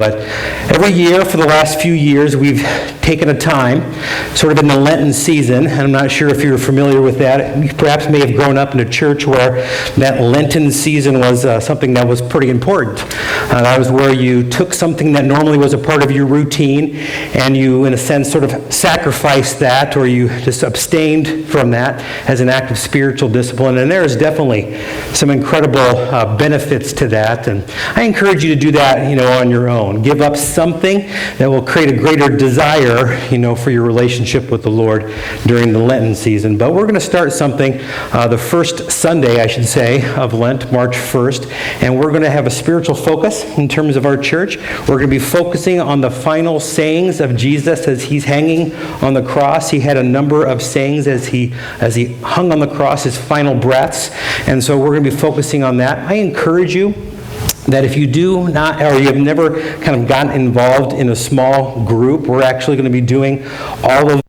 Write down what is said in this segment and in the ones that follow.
But every year for the last few years, we've taken a time, sort of in the Lenten season, and I'm not sure if you're familiar with that. You perhaps may have grown up in a church where that Lenten season was something that was pretty important. That was where you took something that normally was a part of your routine, and you, in a sense, sort of sacrificed that, or you just abstained from that as an act of spiritual discipline. And there is definitely some incredible benefits to that, and I encourage you to do that, on your own. Give up something that will create a greater desire, for your relationship with the Lord during the Lenten season. But we're going to start something the first Sunday, I should say, of Lent, March 1st, and we're going to have a spiritual focus in terms of our church. We're going to be focusing on the final sayings of Jesus as he's hanging on the cross. He had a number of sayings as he hung on the cross, his final breaths, and so we're going to be focusing on that. I encourage you that if you do not, or you have never kind of gotten involved in a small group, we're actually going to be doing all of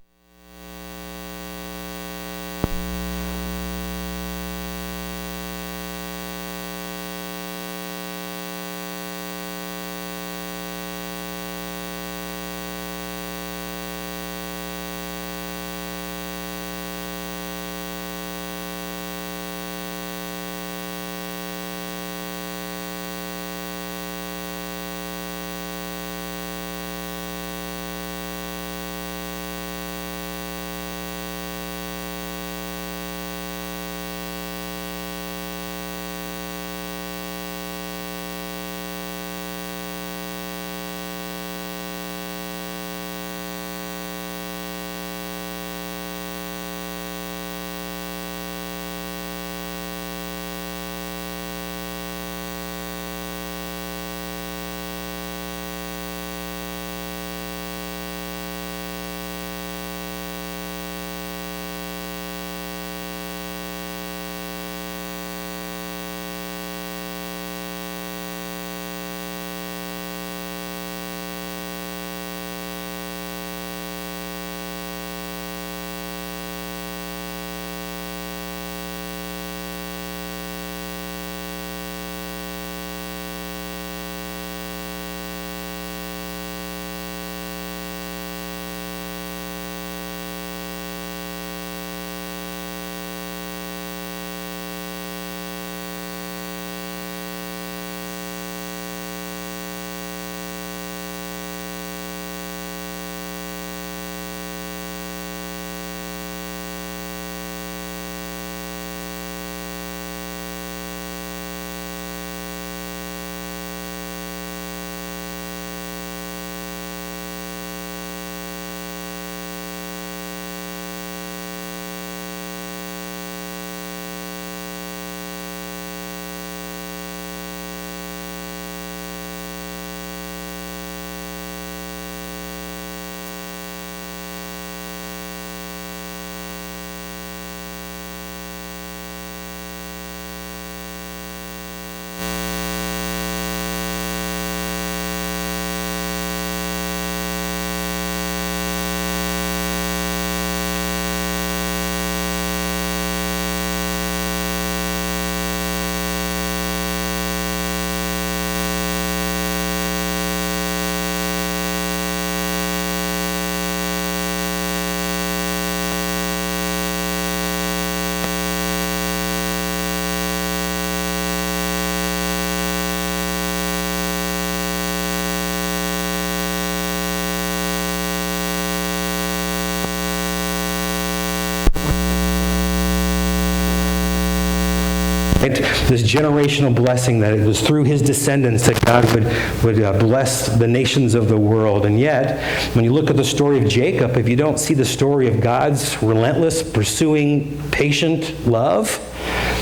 this generational blessing that it was through his descendants that God would bless the nations of the world. And yet, when you look at the story of Jacob, if you don't see the story of God's relentless, pursuing, patient love,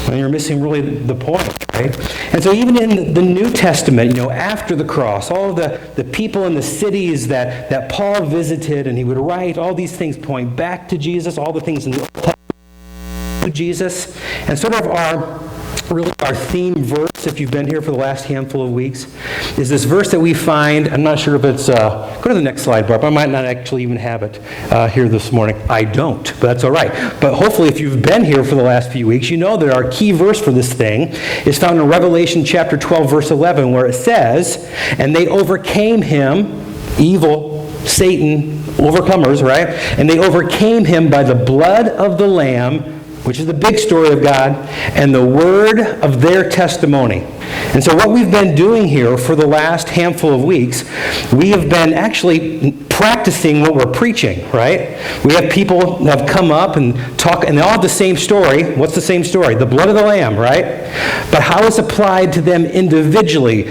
then you're missing really the point, right? And so even in the New Testament, after the cross, all of the people in the cities that Paul visited, and he would write, all these things point back to Jesus, all the things in the Old Testament to Jesus, and sort of our really our theme verse, if you've been here for the last handful of weeks, is this verse that we find. I'm not sure if it's, go to the next slide, Barb. I might not actually even have it here this morning. I don't, but that's all right. But hopefully if you've been here for the last few weeks, you know that our key verse for this thing is found in Revelation chapter 12, verse 11, where it says, "And they overcame him," evil, Satan, overcomers, right? "And they overcame him by the blood of the Lamb," which is the big story of God, "and the word of their testimony." And so what we've been doing here for the last handful of weeks, we have been actually practicing what we're preaching, right? We have people that have come up and talk, and they all have the same story. What's the same story? The blood of the Lamb, right? But how it's applied to them individually,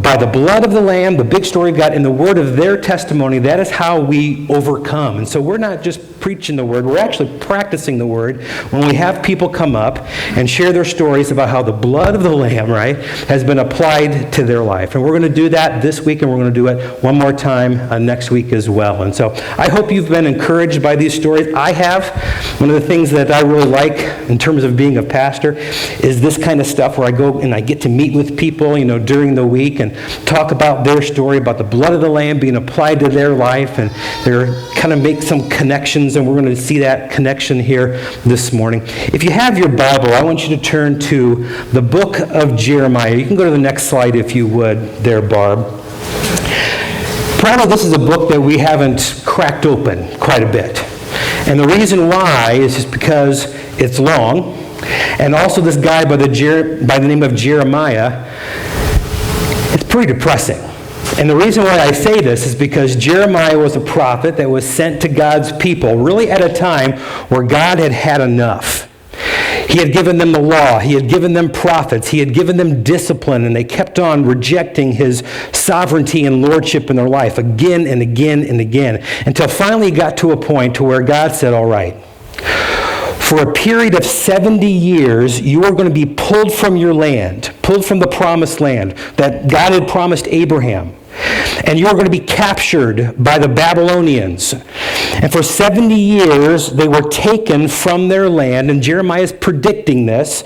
by the blood of the Lamb, the big story of God, and the word of their testimony, that is how we overcome. And so we're not just preaching the word, we're actually practicing the word when we have people come up and share their stories about how the blood of the Lamb, right, has been applied to their life. And we're going to do that this week, and we're going to do it one more time next week as well. And so I hope you've been encouraged by these stories. I have. One of the things that I really like in terms of being a pastor is this kind of stuff where I go and I get to meet with people, during the week and talk about their story, about the blood of the Lamb being applied to their life, and they're kind of make some connections, and we're going to see that connection here this morning. If you have your Bible, I want you to turn to the book of Jeremiah. You can go to the next slide if you would there, Barb. Probably this is a book that we haven't cracked open quite a bit. And the reason why is just because it's long, and also this guy by the name of Jeremiah, it's pretty depressing. And the reason why I say this is because Jeremiah was a prophet that was sent to God's people, really at a time where God had had enough. He had given them the law. He had given them prophets. He had given them discipline, and they kept on rejecting his sovereignty and lordship in their life again and again and again, until finally it got to a point to where God said, all right, for a period of 70 years, you are going to be pulled from your land, pulled from the promised land that God had promised Abraham. And you're going to be captured by the Babylonians. And for 70 years, they were taken from their land, and Jeremiah is predicting this,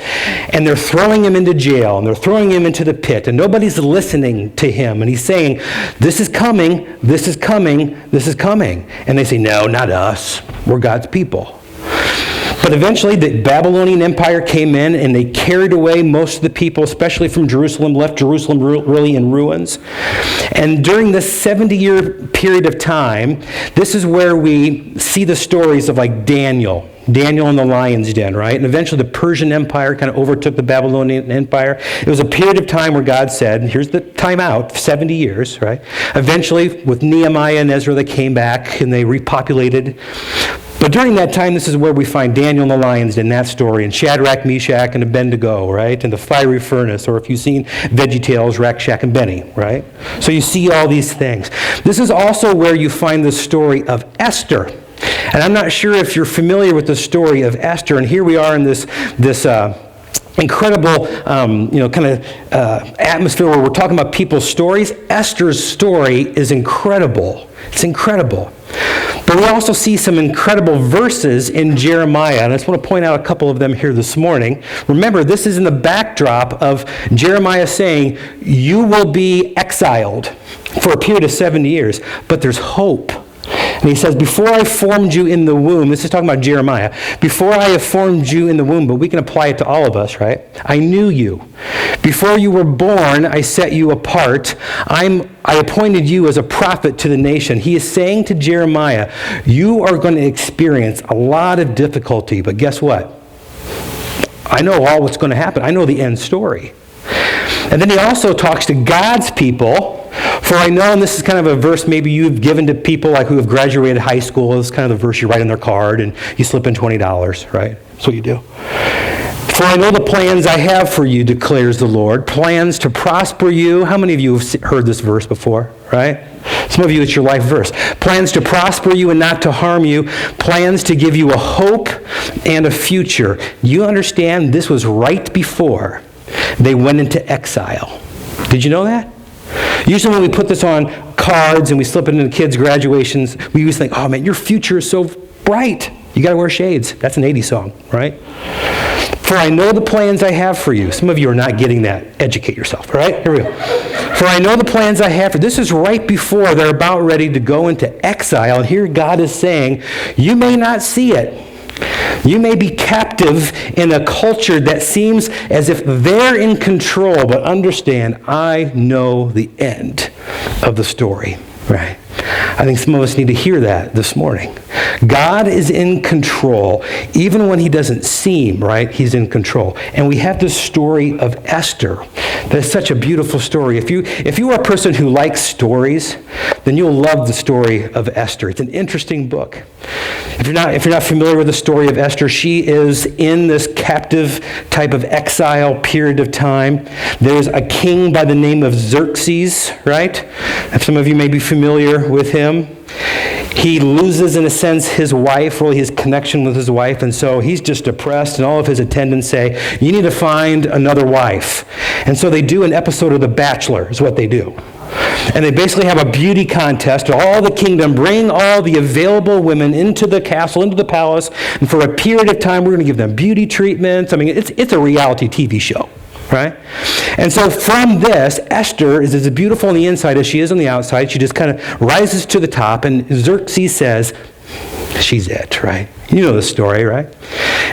and they're throwing him into jail, and they're throwing him into the pit, and nobody's listening to him. And he's saying, this is coming, this is coming, this is coming. And they say, no, not us. We're God's people. But eventually the Babylonian Empire came in and they carried away most of the people, especially from Jerusalem, left Jerusalem really in ruins. And during this 70-year period of time, this is where we see the stories of like Daniel in the lion's den, right? And eventually the Persian Empire kind of overtook the Babylonian Empire. It was a period of time where God said, here's the time out, 70 years, right? Eventually with Nehemiah and Ezra, they came back and they repopulated. But during that time, this is where we find Daniel in the lion's den, that story, and Shadrach, Meshach, and Abednego, right? And the fiery furnace, or if you've seen VeggieTales, Rack, Shack, and Benny, right? So you see all these things. This is also where you find the story of Esther. And I'm not sure if you're familiar with the story of Esther, and here we are in this incredible, atmosphere where we're talking about people's stories. Esther's story is incredible. It's incredible. But we also see some incredible verses in Jeremiah, and I just want to point out a couple of them here this morning. Remember, this is in the backdrop of Jeremiah saying, you will be exiled for a period of 70 years, but there's hope. And he says, before I formed you in the womb, this is talking about Jeremiah, before I have formed you in the womb, but we can apply it to all of us, right? I knew you. Before you were born, I set you apart. I appointed you as a prophet to the nation. He is saying to Jeremiah, you are going to experience a lot of difficulty, but guess what? I know all what's going to happen. I know the end story. And then he also talks to God's people. For I know, and this is kind of a verse maybe you've given to people like who have graduated high school. This is kind of the verse you write on their card and you slip in $20, right? That's what you do. For I know the plans I have for you, declares the Lord. Plans to prosper you. How many of you have heard this verse before, right? Some of you, it's your life verse. Plans to prosper you and not to harm you. Plans to give you a hope and a future. You understand this was right before they went into exile. Did you know that? Usually when we put this on cards and we slip it into kids' graduations, we always think, oh man, your future is so bright. You got to wear shades. That's an 80s song, right? For I know the plans I have for you. Some of you are not getting that. Educate yourself, all right? Here we go. For I know the plans I have for you. This is right before they're about ready to go into exile. And here God is saying, you may not see it. You may be captive in a culture that seems as if they're in control, but understand, I know the end of the story, right? I think some of us need to hear that this morning. God is in control, even when he doesn't seem, right? He's in control. And we have this story of Esther. That's such a beautiful story. If you are a person who likes stories, then you'll love the story of Esther. It's an interesting book. If you're not familiar with the story of Esther, she is in this captive type of exile period of time. There's a king by the name of Xerxes, right? And some of you may be familiar with him. He loses, in a sense, his wife, really his connection with his wife, and so he's just depressed, and all of his attendants say, you need to find another wife. And so they do an episode of The Bachelor, is what they do. And they basically have a beauty contest. All the kingdom, bring all the available women into the castle, into the palace, and for a period of time, we're going to give them beauty treatments. I mean, it's a reality TV show. Right? And so from this, Esther is as beautiful on the inside as she is on the outside. She just kind of rises to the top, and Xerxes says, she's it, right? You know the story, right?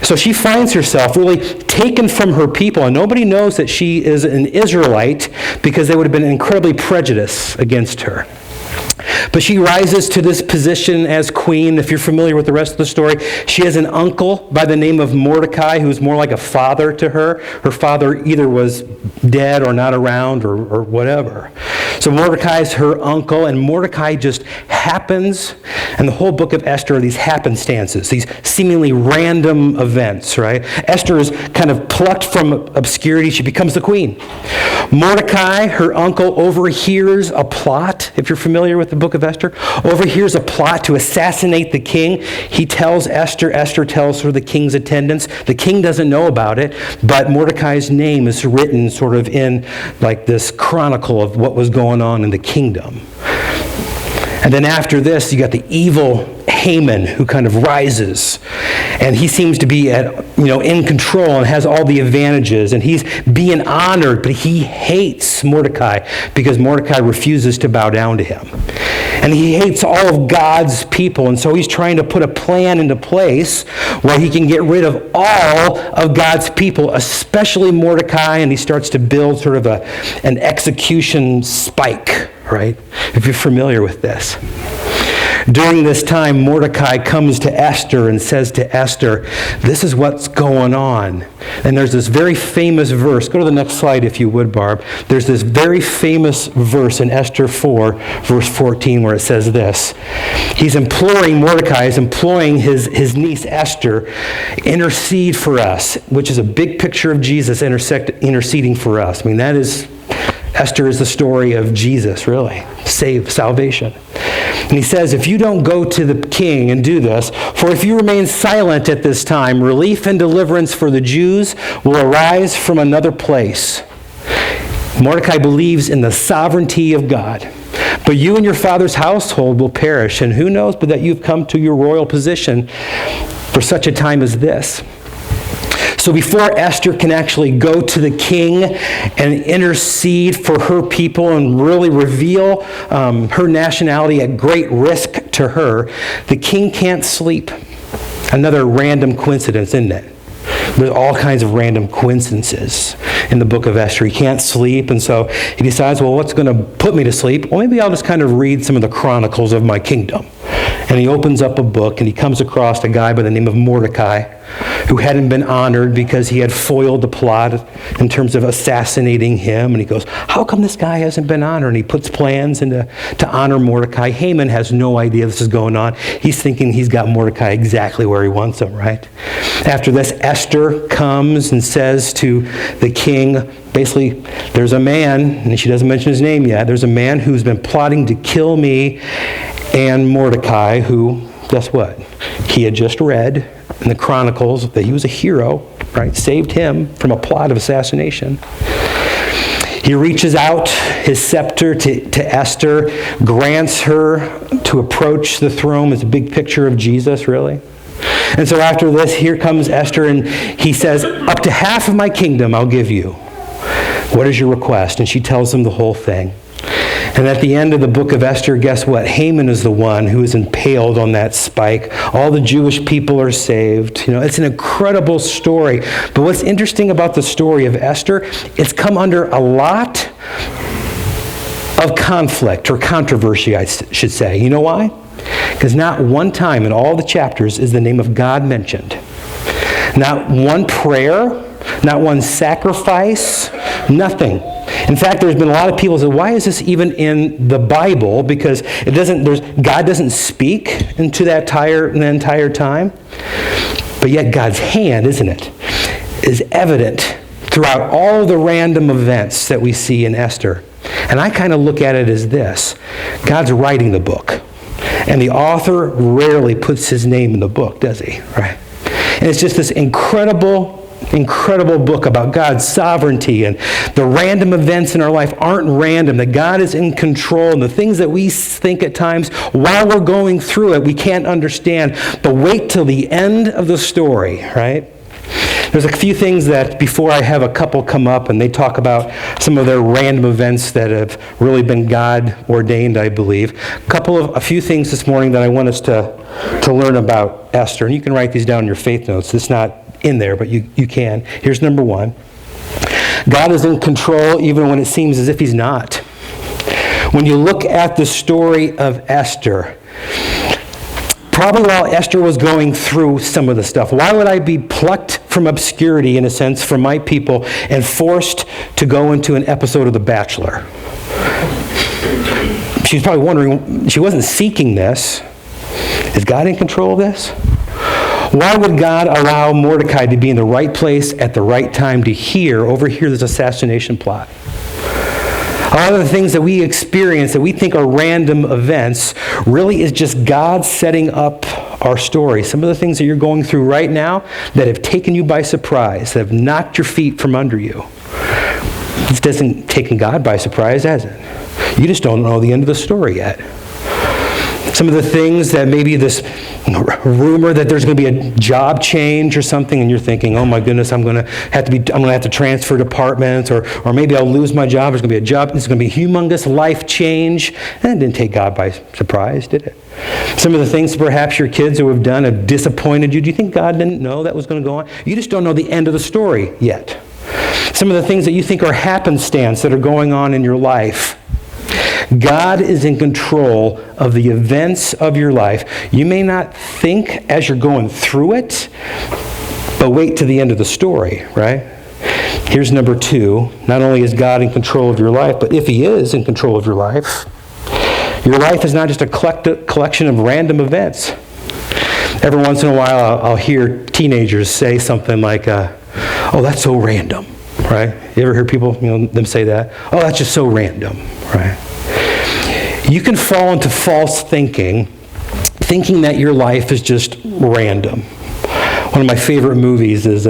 So she finds herself really taken from her people, and nobody knows that she is an Israelite because they would have been incredibly prejudiced against her. But she rises to this position as queen. If you're familiar with the rest of the story, she has an uncle by the name of Mordecai, who's more like a father to her. Her father either was dead or not around or whatever. So Mordecai is her uncle, and Mordecai just happens, and the whole book of Esther are these happenstances, these seemingly random events, right? Esther is kind of plucked from obscurity. She becomes the queen. Mordecai, her uncle, overhears a plot, if you're familiar with the book of Esther, overhears a plot to assassinate the king. He tells Esther, Esther tells her the king's attendants. The king doesn't know about it, but Mordecai's name is written sort of in like this chronicle of what was going on in the kingdom. And then after this, you got the evil Haman who kind of rises, and he seems to be in control and has all the advantages, and he's being honored, but he hates Mordecai because Mordecai refuses to bow down to him. And he hates all of God's people, and so he's trying to put a plan into place where he can get rid of all of God's people, especially Mordecai, and he starts to build sort of an execution spike, right? If you're familiar with this. During this time, Mordecai comes to Esther and says to Esther, this is what's going on. And there's this very famous verse. Go to the next slide if you would, Barb. There's this very famous verse in Esther 4, verse 14, where it says this. Mordecai is imploring his niece Esther, intercede for us, which is a big picture of Jesus interceding for us. I mean, Esther is the story of Jesus, really, salvation. And he says, if you don't go to the king and do this, for if you remain silent at this time, relief and deliverance for the Jews will arise from another place. Mordecai believes in the sovereignty of God. But you and your father's household will perish, and who knows but that you've come to your royal position for such a time as this. So before Esther can actually go to the king and intercede for her people and really reveal her nationality at great risk to her, the king can't sleep. Another random coincidence, isn't it? There's all kinds of random coincidences in the book of Esther. He can't sleep, and so he decides, well, what's going to put me to sleep? Well, maybe I'll just kind of read some of the chronicles of my kingdom. And he opens up a book, and he comes across a guy by the name of Mordecai, who hadn't been honored because he had foiled the plot in terms of assassinating him. And he goes, how come this guy hasn't been honored? And he puts plans to honor Mordecai. Haman has no idea this is going on. He's thinking he's got Mordecai exactly where he wants him, right? After this, Esther comes and says to the king, basically, there's a man, and she doesn't mention his name yet, there's a man who's been plotting to kill me and Mordecai, who, guess what? He had just read in the Chronicles that he was a hero, right? Saved him from a plot of assassination. He reaches out his scepter to Esther, grants her to approach the throne. It's a big picture of Jesus, really. And so after this, here comes Esther, and he says, up to half of my kingdom I'll give you. What is your request? And she tells him the whole thing. And at the end of the book of Esther, guess what? Haman is the one who is impaled on that spike. All the Jewish people are saved. It's an incredible story. But what's interesting about the story of Esther, it's come under a lot of conflict or controversy, I should say. You know why? Because not one time in all the chapters is the name of God mentioned. Not one prayer, not one sacrifice, nothing. In fact, there's been a lot of people who say, why is this even in the Bible? Because God doesn't speak into that entire time. But yet God's hand, isn't it, is evident throughout all the random events that we see in Esther. And I kind of look at it as this. God's writing the book. And the author rarely puts his name in the book, does he? Right? And it's just this incredible book about God's sovereignty, and the random events in our life aren't random, that God is in control, and the things that we think at times while we're going through it we can't understand. But wait till the end of the story, right? There's a few things that before I have a couple come up and they talk about some of their random events that have really been God ordained, I believe. A few things this morning that I want us to learn about Esther. And you can write these down in your faith notes. It's not in there, but you can. Here's number one. God is in control even when it seems as if he's not. When you look at the story of Esther, probably while Esther was going through some of the stuff, why would I be plucked from obscurity, in a sense, from my people and forced to go into an episode of The Bachelor? She's probably wondering, she wasn't seeking this. Is God in control of this? Why would God allow Mordecai to be in the right place at the right time to overhear this assassination plot? A lot of the things that we experience that we think are random events really is just God setting up our story. Some of the things that you're going through right now that have taken you by surprise, that have knocked your feet from under you. This doesn't take God by surprise, has it? You just don't know the end of the story yet. Some of the things that maybe this rumor that there's going to be a job change or something, and you're thinking, oh my goodness, I'm going to have to transfer departments, or maybe I'll lose my job. There's going to be there's going to be a humongous life change. And it didn't take God by surprise, did it? Some of the things perhaps your kids who have done have disappointed you. Do you think God didn't know that was going to go on? You just don't know the end of the story yet. Some of the things that you think are happenstance that are going on in your life. God is in control of the events of your life. You may not think as you're going through it, but wait to the end of the story, right? Here's number two. Not only is God in control of your life, but if he is in control of your life is not just a collection of random events. Every once in a while, I'll hear teenagers say something like, oh, that's so random, right? You ever hear people, them say that? Oh, that's just so random, right? You can fall into false thinking that your life is just random. One of my favorite movies is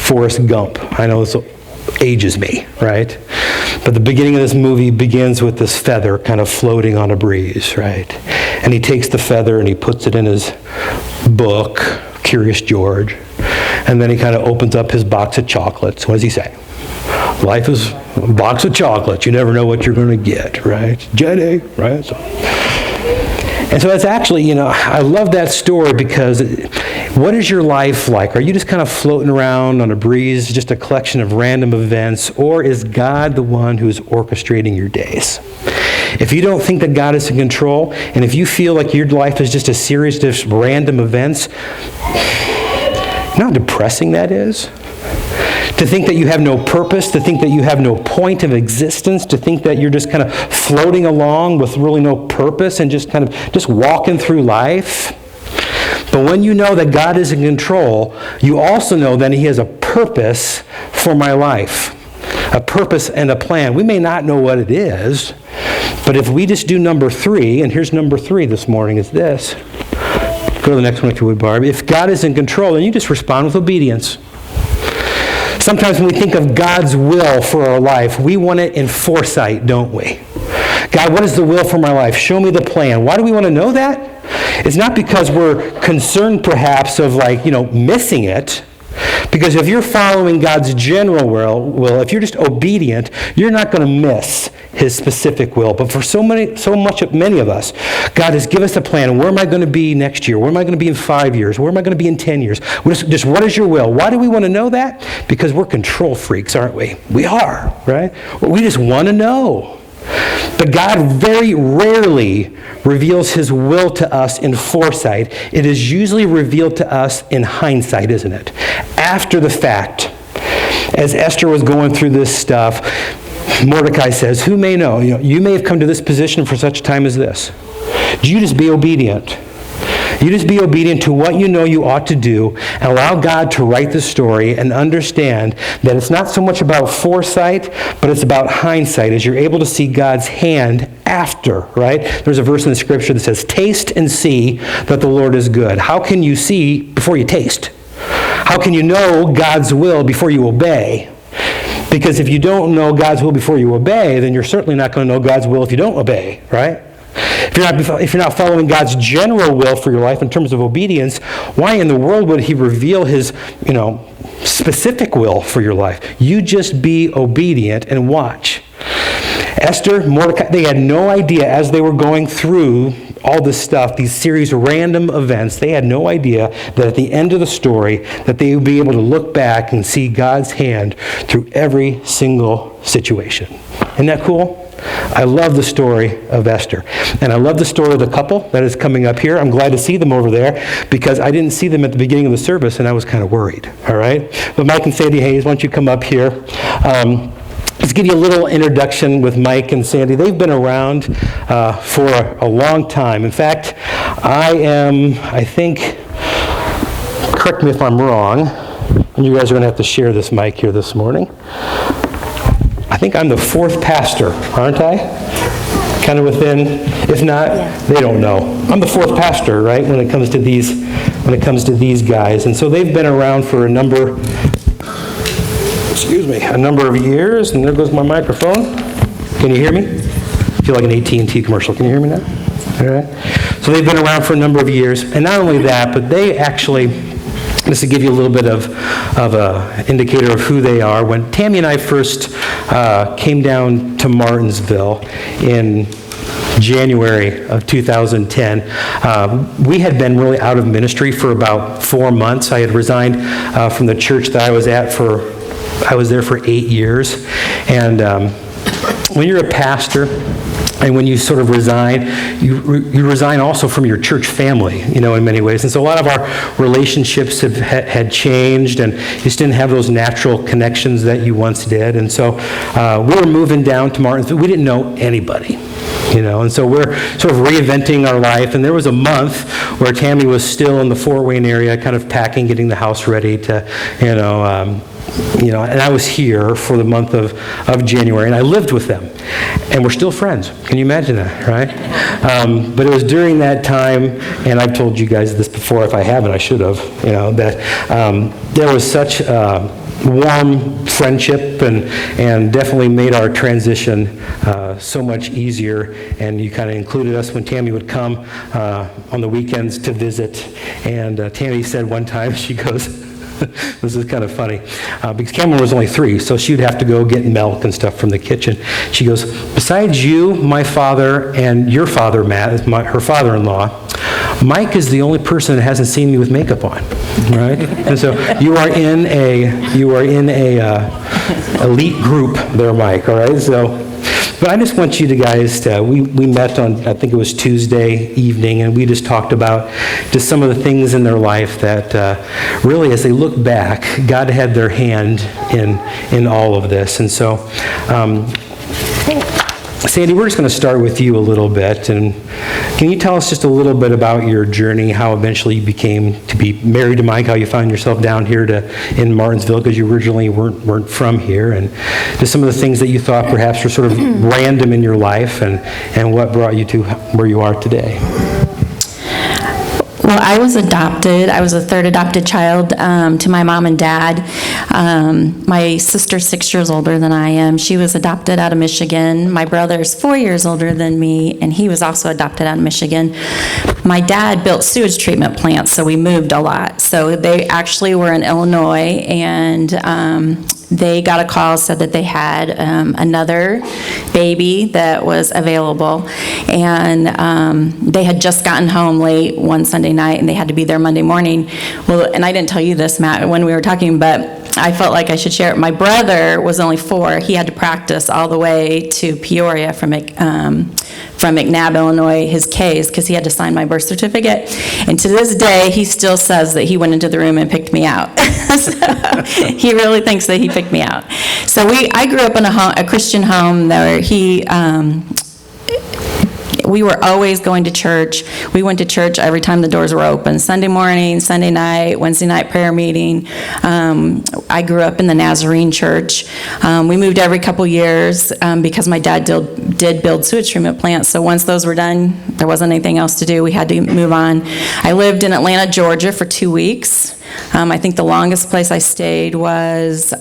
Forrest Gump. I know this ages me, right? But the beginning of this movie begins with this feather kind of floating on a breeze, right? And he takes the feather and he puts it in his book, Curious George. And then he kind of opens up his box of chocolates. What does he say? Life is a box of chocolates. You never know what you're going to get, right? Jenny, right? And so that's actually, I love that story because what is your life like? Are you just kind of floating around on a breeze, just a collection of random events, or is God the one who is orchestrating your days? If you don't think that God is in control, and if you feel like your life is just a series of just random events, you know how depressing that is? To think that you have no purpose, to think that you have no point of existence, to think that you're just kind of floating along with really no purpose and just kind of just walking through life. But when you know that God is in control, you also know that he has a purpose for my life. A purpose and a plan. We may not know what it is, but if we just do number 3, and here's number 3 this morning, is this. Go to the next one if you would, Barb. If God is in control, then you just respond with obedience. Sometimes when we think of God's will for our life, we want it in foresight, don't we? God, what is the will for my life? Show me the plan. Why do we want to know that? It's not because we're concerned perhaps of missing it. Because if you're following God's general will, if you're just obedient, you're not going to miss his specific will. But for many of us, God has given us a plan. Where am I going to be next year? Where am I going to be in 5 years? Where am I going to be in 10 years? Just what is your will? Why do we want to know that? Because we're control freaks, aren't we? We are, right? We just want to know. But God very rarely reveals his will to us in foresight. It is usually revealed to us in hindsight, isn't it? After the fact. As Esther was going through this stuff, Mordecai says, who may know? You may have come to this position for such a time as this. You just be obedient. You just be obedient to what you know you ought to do and allow God to write the story and understand that it's not so much about foresight, but it's about hindsight as you're able to see God's hand after, right? There's a verse in the scripture that says, taste and see that the Lord is good. How can you see before you taste? How can you know God's will before you obey? Because if you don't know God's will before you obey, then you're certainly not going to know God's will if you don't obey, right? If you're not following God's general will for your life in terms of obedience, why in the world would he reveal his, specific will for your life? You just be obedient and watch. Esther, Mordecai, they had no idea as they were going through all this stuff, these series of random events, they had no idea that at the end of the story that they would be able to look back and see God's hand through every single situation. Isn't that cool? I love the story of Esther. And I love the story of the couple that is coming up here. I'm glad to see them over there because I didn't see them at the beginning of the service and I was kind of worried, all right? But Mike and Sandy Hayes, why don't you come up here? Let's give you a little introduction with Mike and Sandy. They've been around for a long time. In fact, I think, correct me if I'm wrong, and you guys are going to have to share this mic here this morning. I think I'm the fourth pastor, aren't I? Kind of within, if not, they don't know. I'm the fourth pastor, right, when it comes to these guys. And so they've been around for a number of years. And there goes my microphone. Can you hear me? I feel like an AT&T commercial. Can you hear me now? All right. So they've been around for a number of years. And not only that, but they actually, just to give you a little bit of an indicator of who they are, when Tammy and I first came down to Martinsville in January of 2010, we had been really out of ministry for about 4 months. I had resigned from the church that I was there for 8 years. And when you're a pastor, and when you sort of resign, you resign also from your church family, in many ways. And so a lot of our relationships had changed, and you just didn't have those natural connections that you once did. And so we were moving down to Martinsville. We didn't know anybody, and so we're sort of reinventing our life. And there was a month where Tammy was still in the Fort Wayne area, kind of packing, getting the house ready to, and I was here for the month of January, and I lived with them, and we're still friends. Can you imagine that, right? But it was during that time, and I've told you guys this before. If I haven't, I should have. That there was such warm friendship, and definitely made our transition so much easier. And you kind of included us when Tammy would come on the weekends to visit. And Tammy said one time, she goes, this is kind of funny, because Cameron was only 3, so she would have to go get milk and stuff from the kitchen. She goes, besides you, my father, and your father, Matt, her father-in-law, Mike is the only person that hasn't seen me with makeup on, right? And so you are in a elite group there, Mike, all right? So, but I just want you guys to, we met on, I think it was Tuesday evening, and we just talked about just some of the things in their life that really, as they look back, God had their hand in all of this. And so, Sandy, we're just going to start with you a little bit. And can you tell us just a little bit about your journey, how eventually you became to be married to Mike, how you found yourself down here in Martinsville, because you originally weren't from here, and just some of the things that you thought perhaps were sort of random in your life, and what brought you to where you are today? Well, I was adopted. I was a third adopted child to my mom and dad. My sister's 6 years older than I am. She was adopted out of Michigan. My brother's 4 years older than me, and he was also adopted out of Michigan. My dad built sewage treatment plants, so we moved a lot. So they actually were in Illinois, and they got a call, said that they had another baby that was available, and they had just gotten home late one Sunday night, and they had to be there Monday morning. Well, and I didn't tell you this, Matt, when we were talking, but I felt like I should share it. My brother was only 4. He had to practice all the way to Peoria from McNabb, Illinois, his case, because he had to sign my birth certificate. And to this day, he still says that he went into the room and picked me out. So he really thinks that he picked me out. So I grew up in a Christian home where we were always going to church. We went to church every time the doors were open. Sunday morning, Sunday night, Wednesday night prayer meeting. I grew up in the Nazarene church. We moved every couple years because my dad did build sewage treatment plants. So once those were done, there wasn't anything else to do. We had to move on. I lived in Atlanta, Georgia for 2 weeks. I think the longest place I stayed was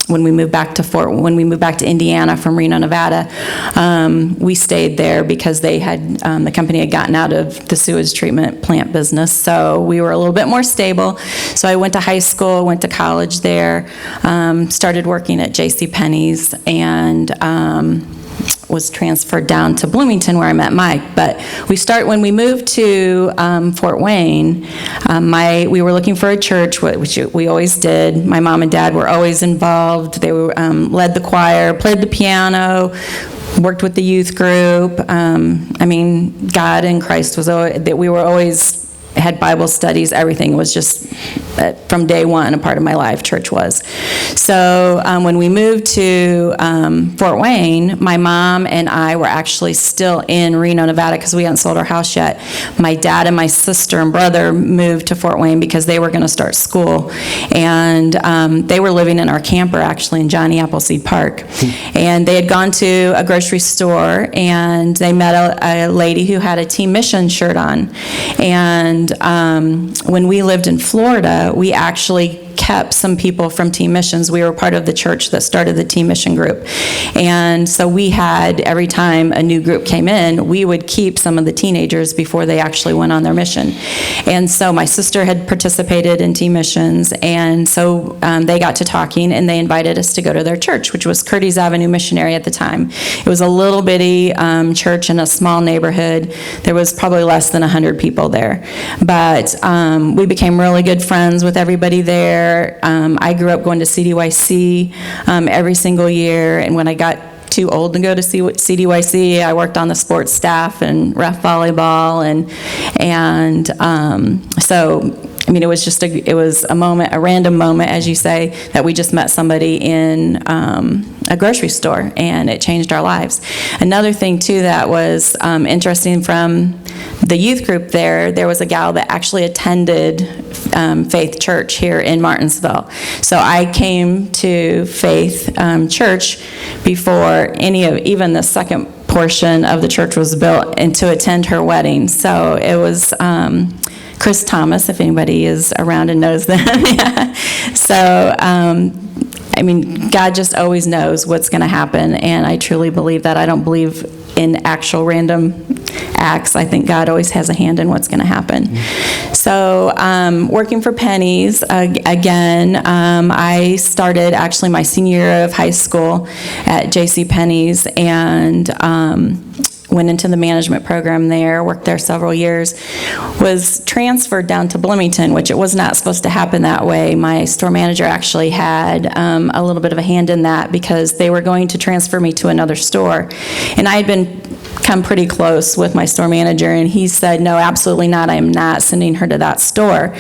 when we moved back to Indiana from Reno, Nevada. We stayed there because they had the company had gotten out of the sewage treatment plant business, so we were a little bit more stable. So I went to high school, went to college there, started working at JCPenney's, and was transferred down to Bloomington where I met Mike. But when we moved to Fort Wayne, we were looking for a church, which we always did. My mom and dad were always involved. They were led the choir, played the piano, worked with the youth group. God and Christ was always, that we were always had Bible studies. Everything was just from day one a part of my life. Church was. So when we moved to Fort Wayne, my mom and I were actually still in Reno, Nevada, because we hadn't sold our house yet. My dad and my sister and brother moved to Fort Wayne because they were going to start school, and they were living in our camper actually in Johnny Appleseed Park. And they had gone to a grocery store, and they met a lady who had a Team Mission shirt on. And when we lived in Florida, we actually kept some people from Team Missions. We were part of the church that started the Team Mission group. And so we had, every time a new group came in, we would keep some of the teenagers before they actually went on their mission. And so my sister had participated in Team Missions, and so they got to talking, and they invited us to go to their church, which was Curtis Avenue Missionary at the time. It was a little bitty church in a small neighborhood. There was probably less than 100 people there. But we became really good friends with everybody there. I grew up going to CDYC every single year, and when I got too old to go to CDYC, I worked on the sports staff and ref volleyball, and so it was just it was a moment, a random moment, as you say, that we just met somebody in a grocery store, and it changed our lives. Another thing too that was interesting from the youth group there was a gal that actually attended Faith Church here in Martinsville. So I came to Faith Church before even the second portion of the church was built, and to attend her wedding. So it was Chris Thomas, if anybody is around and knows them. So God just always knows what's going to happen, and I truly believe that. I don't believe in actual random acts. I think God always has a hand in what's going to happen. So working for Penny's, again, I started actually my senior year of high school at JCPenney's, and went into the management program there, worked there several years, was transferred down to Bloomington, which it was not supposed to happen that way. My store manager actually had a little bit of a hand in that, because they were going to transfer me to another store. And I had come pretty close with my store manager, and he said, no, absolutely not, I am not sending her to that store.